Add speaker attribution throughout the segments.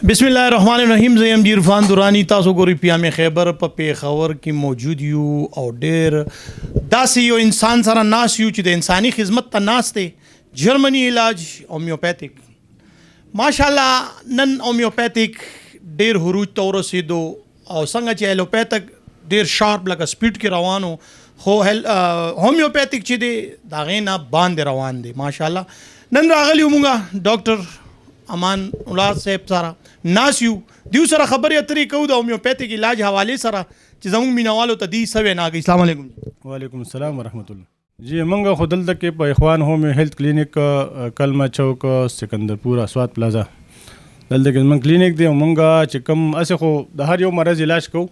Speaker 1: بسم الله الرحمن الرحیم. زه یم عرفان دورانی. تاسو ګورئ پیام خیبر په پیښور کې موجود یو او ډېر داسې یو انسان سره ناست یو چې د انساني خدمت ته ناست دی. جرمني علاج هومیوپیتیک ماشاءالله نن هومیوپیتیک ډېر هروج ته ورسېدو او څنګه چې الوپیتیک ډېر شارپ لکه سپیډ کې روانو خو هومیوپیتیک چې دی د هغې نه باندې روان دی. ماشاءالله نن راغلی یو مونږه ډاکټر امان الله صاحب سره ناس یو دیو سره خبرې اترې کوو د هومیوپیتیک علاج حوالې سره چې زموږ مینوالو ته دی څه وینا کوي. السلام علیکم.
Speaker 2: وعلیکم السلام ورحمۃ اللہ. جی منګه خو دلته کې په اخوان هومیو هیلث کلینک کلمه چوک سکندرپور اسوات پلازا دلته کې من کلینک دی. منګه چې کوم اسه خو د هر یو مرض علاج کوو و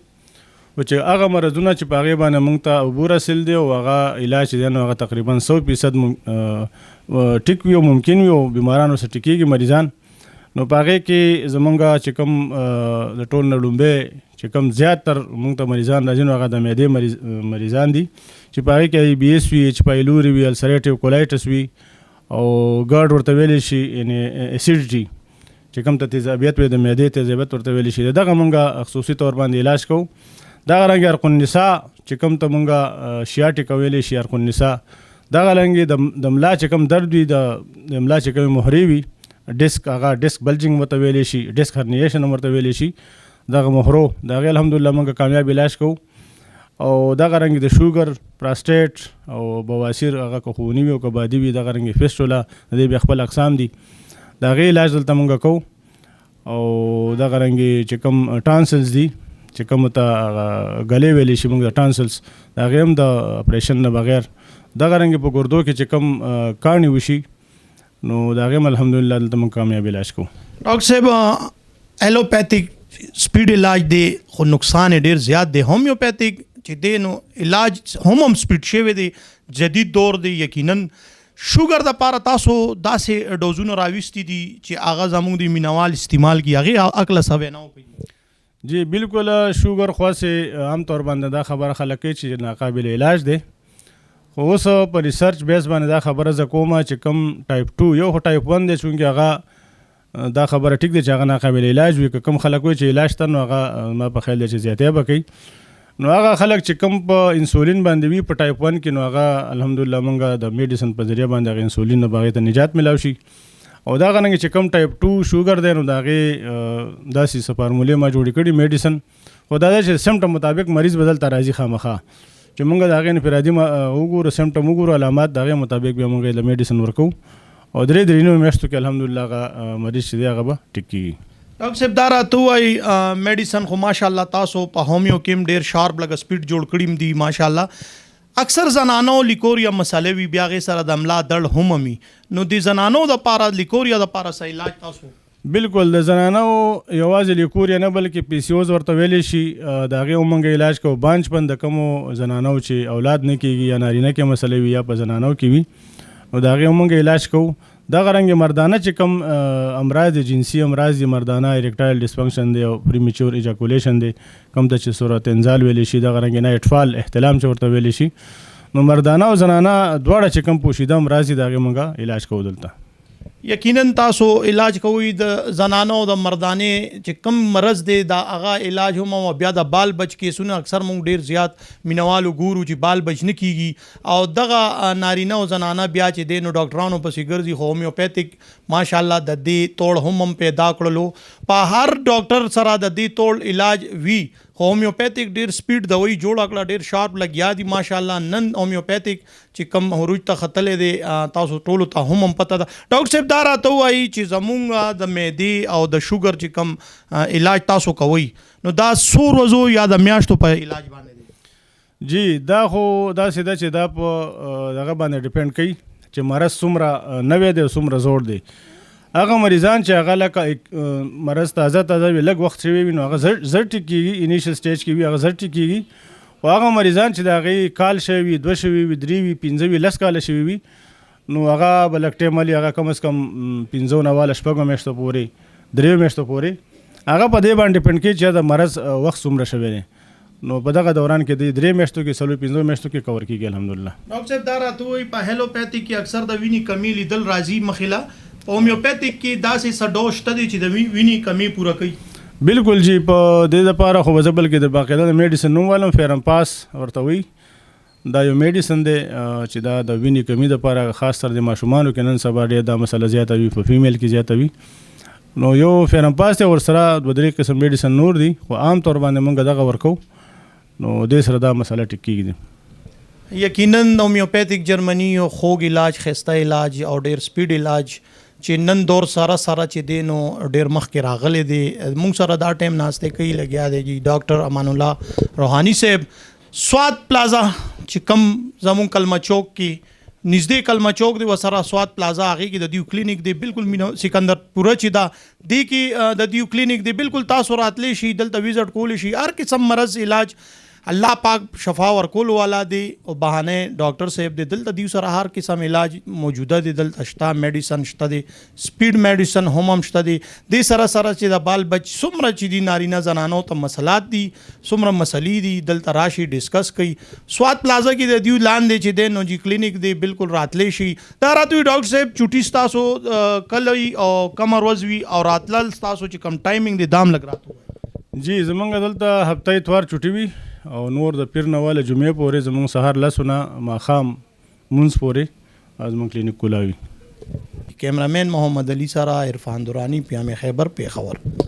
Speaker 2: چې هغه مرضونه چې په هغې باندې موږ ته عبور حاصل دی او هغه علاج دی نو هغه تقریبا 100% ټیک وي او ممکن وي او بیمارانو سره ټیکېږي مریضان. نو په هغې کې زمونږ چې کوم د ټول نه لومبی چې کوم زیاتر موږ ته مریضان راځي نو هغه د معدې مریضان دي چې په هغې کې بی ایس وي ایچ پایلوري وي السریټیو کولایټس وي او ګرډ ورته ویلی شي یعنې اسیډیټي چې کوم ته تیزابیت وي د معدې تیزابیت ورته ویلی شي دغه موږ خصوصي طور باندې علاج کوو. دغه رنګې ارقن نسا چې کوم ته موږ شیاټیکه ویلی شي ارقن نسا دغه رنګې د ملا چې کوم درد وي د ملا چې کومې مهرې وي ډسک هغه ډسک بلجنګ ورته ویلی شي ډسک هرنیشن ورته ویلی شي دغه مهرو د هغې الحمدلله موږ کامیاب علاج کوو. او دغه رنګ د شوګر پراسټیټ او بواسیر هغه که خوني وي او که بادي وي دغه رنګ فیسټولا د دې بیا خپل اقسام دي د هغې علاج دلته موږ کوو. او دغه رنګې چې کوم ټانسلز دي چې کوم ته ګلې ویلی شي موږ د ټانسلز د هغې هم د اپریشن نه بغیر دغه رنګې په ګردو کې چې کوم کاڼي وشي نو د هغې هم الحمدلله دلته موږ کامیاب علاج کوو.
Speaker 1: ډاکټر صاحب الوپیتیک سپیډ علاج دی خو نقصان یې ډېر زیات دی. هومیوپیتیک چې دی نو علاج هم سپیډ شوی دی جدید دور دی. یقینا شوګر دپاره تاسو داسې ډوزونه راویستي دي چې هغه زموږ د مینوال استعمال کړي هغې عقله څه وینا وکړي.
Speaker 2: جی بالکل شوګر خاصې عام طور باندې دا خبره خلک کوي چې ناقابل علاج دی خو اوس په ریسرچ بیس باندې دا خبره زه کوم چې کوم ټایپ 2 یو خو ټایپ 1 دی چونکې هغه دا خبره ټیک دی چې هغه ناقابل علاج وي که کوم خلک وایي چې علاج ته نو هغه ما په خیال دی چې زیاتې به کوي. نو هغه خلک چې کوم په انسولین باندې وي په ټایپ 1 کې نو هغه الحمدلله موږ د میډیسن په ذریعه باندې هغه انسولین نه به هغې ته نجات میلاو شي. او دغه رنګې چې کوم ټایپ 2 شوګر دی نو د هغې داسې څه فارمولې ما جوړې کړي میډیسن خو دا دی چې سمټم مطابق مریض به دلته راځي خامخا چې موږ د هغې نه پرې راځي وګورو سمټم وګورو علامات د هغې مطابق بیا موږ د میډیسن ورکوو او درې نوي میاشتو کې الحمدلله هغه مریض چې دی هغه به ټیک کېږي.
Speaker 1: ډاکټر صاحب دا راته ووایي میډیسن خو ماشاءالله تاسو په هومیو کې هم ډېر شارپ لکه سپیډ جوړ کړي دي ماشاءالله. اکثر زنانو لیکوریا مسالې وي بیا هغې سره د ملا درد هم وي نو د زنانو دپاره لیکوریا دپاره څه علاج تاسو؟
Speaker 2: بالکل د زنانو یوازې لیکوریا نه بلکې پی سی اوز ورته ویلی شي د هغې هم موږ علاج کوو. بانچپن د کومو زنانو چې اولاد نه کېږي یا نارینه کې مسلې وي یا په زنانو کې وي نو د هغې هم موږ علاج کوو. دغه رنګې مردانه چې کوم امراض دي جنسي امراض دي مردانه اریکټایل ډسفنکشن دی او پریمیچور ایجاکولیشن دی کوم ته چې صورت انزال ویلی شي دغه رنګې نه اطفال احتلام چې ورته ویلی شي نو مردانه او زنانه دواړه چې کوم پوشیده امراض دي د هغې موږ علاج کوو دلته.
Speaker 1: یقینا تاسو علاج کوئ د زنانو د مردانې چې کم مرض دی دا هغه علاج هم او بیا د بال بچ کیسونه اکثر موږ ډېر زیات مینوالو ګورو چې بال بچ نه کیږي او دغه نارینه او زنانه بیا چې دی نو ډاکټرانو پسې ګرځي خو هومیوپیتیک ماشاءالله د دې توړ هم پیدا کړلو په هر ډاکټر سره د دې توړ علاج وي خو هومیوپیتیک ډېر سپیډ دوی جوړه کړه ډېر شارپ لګیا دي ماشاءالله. نن هومیوپیتیک چې کم هروج ته ختلی دی تاسو ټولو ته هم پته ده. ډاکټر صاحب دا راته ووایي چې زمونږ د معدې او د شوګر چې کم علاج تاسو کوئ نو دا څو ورځو یا د میاشتو په علاج باندې دی؟
Speaker 2: جی دا خو داسې ده چې دا په دغه باندې ډیپینډ کوي چې مرض څومره نوی دی او څومره زوړ دی. هغه مریضان چې هغه لکه مرض تازه وي لږ وخت شوی وي نو هغه زر ټیک کېږي انیشل سټیج کې وي هغه زر ټیک کېږي او هغه مریضان چې د هغې کال شوی وي 2 شوي وي 3 وي 15 وي 10 کاله شوي وي نو هغه به لږ ټایم ولي هغه کم از کم 15 نه واله 6 میاشتو پورې 3 میاشتو پورې هغه په دې باندې ډیپینډ کوي چې د مرض وخت څومره شوی دی نو په دغه دوران کې د 3 میاشتو کې 15 میاشتو کې کور کېږي الحمدلله.
Speaker 1: ډاکټر صاحب دا راته وایي په هیلوپیتیک کې اکثر د وینې کمی لیدل راځي مخېله هومیوپیتیک کې داسې څه ډول شته دی چې د وینې کمی پوره کوي؟
Speaker 2: بالکل جی په دې لپاره خو زه بلکې د باقاعده د میډیسن نوم والم فیرمپاس ورته وایي. دا یو میډیسن دی چې دا د وینې کمی دپاره خاص تر د ماشومانو کې نن سبا ډېر دا مسله زیاته وي، په فیمیل کې زیاته وي. نو یو فیرمپاس دی ورسره 2-3 قسم میډیسن نور دي، خو عام طور باندې موږ دغه ورکو، نو دې سره دا مسله ټیک کېږي.
Speaker 1: یقینا هومیوپیتیک جرمني یو خوږ علاج، خسته علاج او ډېر سپیډ علاج چې نن دور سره چې دی نو ډېر مخکې راغلی دی. موږ سره دا ټایم ناستې کوي لګیا دی جی ډاکټر امان الله روحانی صاحب. سواد پلازا چې کم زمون کلمه چوک کې نږدې کلمه چوک دی وسره سواد پلازا هغې کې د دیو کلینیک دی بالکل سکندر پوره چې دا دې کې د دیو کلینیک دی بالکل تاسو راتلی شي، دلته ویزټ کولی شي، هر قسم مرض علاج الله پاک شفا ورکول والا دی او بهانه ډاکټر صاحب دی. دلته دیو سره هر قسم علاج موجوده دی، دلته شته میډیسن شته دی، سپیډ میډیسن هم شته دی. دې سره چې د بال بچ څومره چې دی نارینه زنانو ته مسلات دي، څومره مسلې دي، دلته راشي ډسکس کوي. سواد پلازا کې د دیو لاندې چې دی نو جی کلینیک دی بالکل راتلی شي. دا راته ډاکټر صاحب چوټي ستاسو کله او کم ورځ وي او راتلل ستاسو چې کم ټایمینګ دی دام لګ راته
Speaker 2: جی زمونږ دلته هفته اتوار چوټي وي او نور د پیر نه والا جمعې پورې زمونږ سهار 10 نه ماښام مونځ پورې زمونږ کلینیک کولاوي.
Speaker 1: کیمرامین محمد علی سره عرفان دورانی، پیام خیبر، پیښور.